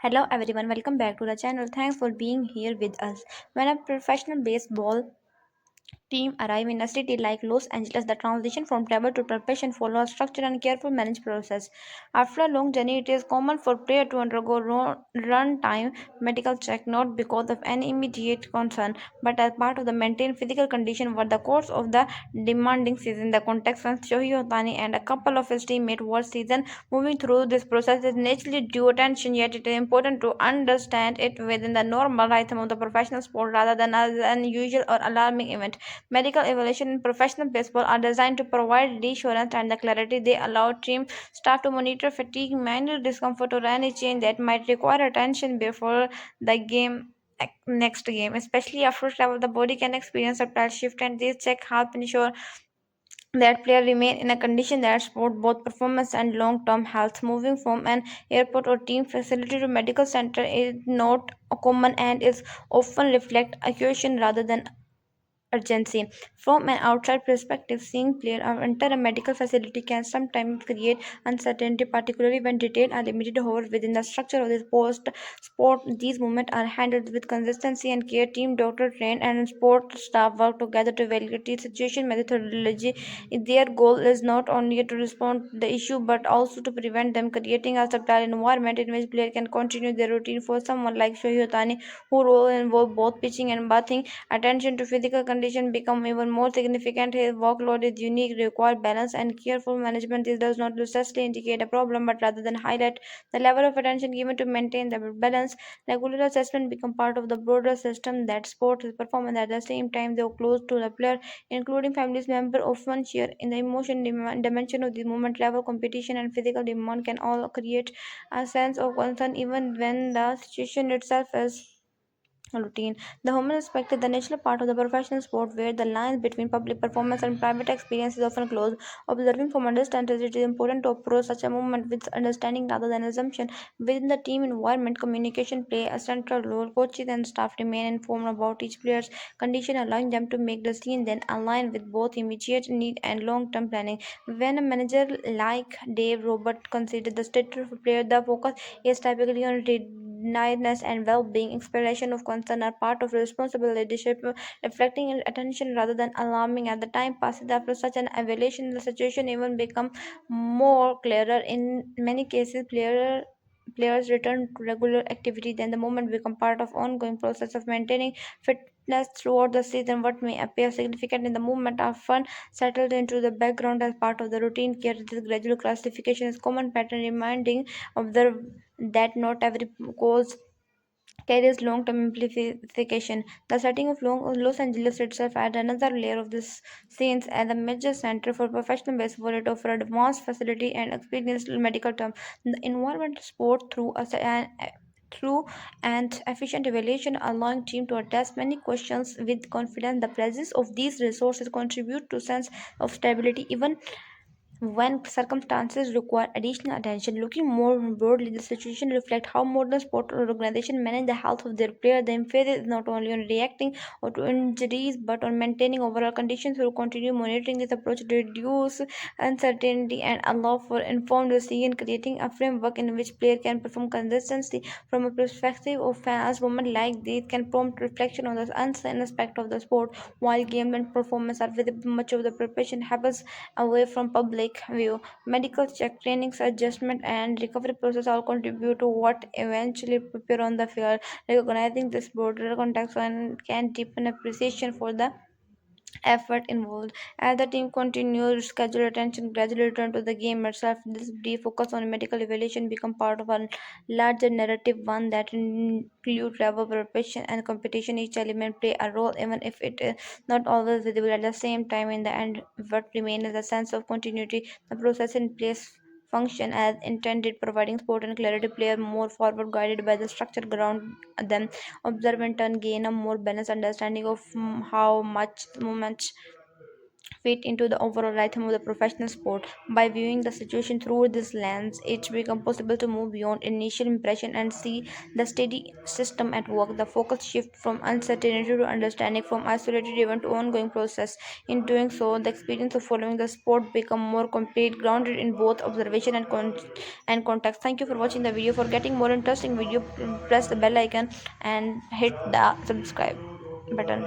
Hello everyone, welcome back to the channel. Thanks for being here with us. When a professional baseball team arrive in a city like Los Angeles, the transition from travel to profession follows a structured and careful managed process. After a long journey, it is common for player to undergo run-time medical check, not because of any immediate concern, but as part of the maintained physical condition over the course of the demanding season. The context when Shohei Ohtani and a couple of his teammates were season moving through this process is naturally due attention, yet it is important to understand it within the normal rhythm of the professional sport rather than as an unusual or alarming event. Medical evaluation in professional baseball are designed to provide reassurance and the clarity. They allow team staff to monitor fatigue, minor discomfort, or any change that might require attention before the next game. Especially after travel, the body can experience a subtle shift, and these checks help ensure that player remain in a condition that support both performance and long-term health. Moving from an airport or team facility to medical center is not common and is often reflect accusation rather than urgency. From an outside perspective, seeing players enter a medical facility can sometimes create uncertainty, particularly when details are limited. However, within the structure of this post sport, these movements are handled with consistency and care. Team doctor trained and sport staff work together to evaluate the situation methodology. Their goal is not only to respond to the issue but also to prevent them creating a subtle environment in which players can continue their routine. For someone like Shohei Ohtani, who role involve both pitching and batting, attention to physical condition become even more significant. His workload is unique, require balance and careful management. This does not necessarily indicate a problem, but rather than highlight the level of attention given to maintain the balance. Regular assessment become part of the broader system that supports his performance. At the same time, they are close to the player, including families member, often share in the emotion dimension of the movement level. Competition and physical demand can all create a sense of concern, even when the situation itself is routine. The human aspect is the natural part of the professional sport where the lines between public performance and private experience is often closed. Observing from a distance, it is important to approach such a movement with understanding rather than assumption. Within the team environment, communication play a central role. Coaches and staff remain informed about each player's condition, allowing them to make decisions then align with both immediate need and long-term planning. When a manager like Dave Robert considers the status of a player, the focus is typically on niceness and well-being. Expression of concern are part of responsible leadership, reflecting attention rather than alarming. As the time passes after such an evaluation, the situation even become more clearer. In many cases, players return to regular activity, then the moment become part of ongoing process of maintaining fitness throughout the season. What may appear significant in the movement often settled into the background as part of the routine care. This gradual classification is common pattern reminding observe that not every cause carries long-term implication. The setting of Los Angeles itself adds another layer of this scenes as a major center for professional baseball. It offers advanced facility and experienced medical term. The environment sport through and efficient evaluation allowing team to address many questions with confidence. The presence of these resources contribute to sense of stability even when circumstances require additional attention. Looking more broadly, the situation reflects how modern sport organizations manage the health of their players. The emphasis is not only on reacting or to injuries but on maintaining overall conditions through continued monitoring. This approach reduces uncertainty and allow for informed decision, creating a framework in which players can perform consistently. From a perspective of fans, moments like these can prompt reflection on the unseen aspect of the sport. While game and performance are visible, much of the preparation happens away from public view. Medical check, trainings, adjustment, and recovery process all contribute to what eventually prepare on the field. Recognizing this broader context can deepen appreciation for the effort involved. As the team continues, schedule attention gradually return to the game itself. This brief focus on medical evaluation become part of a larger narrative, one that include travel preparation and competition. Each element play a role, even if it is not always visible at the same time. In the end, what remains is a sense of continuity. The process in place function as intended, providing support and clarity. Player more forward guided by the structure ground them. Observe in turn gain a more balanced understanding of how much movement fit into the overall rhythm of the professional sport. By viewing the situation through this lens, it becomes possible to move beyond initial impression and see the steady system at work. The focus shift from uncertainty to understanding, from isolated event to ongoing process. In doing so, the experience of following the sport become more complete, grounded in both observation and context. Thank you for watching the video. For getting more interesting video, press the bell icon and hit the subscribe button.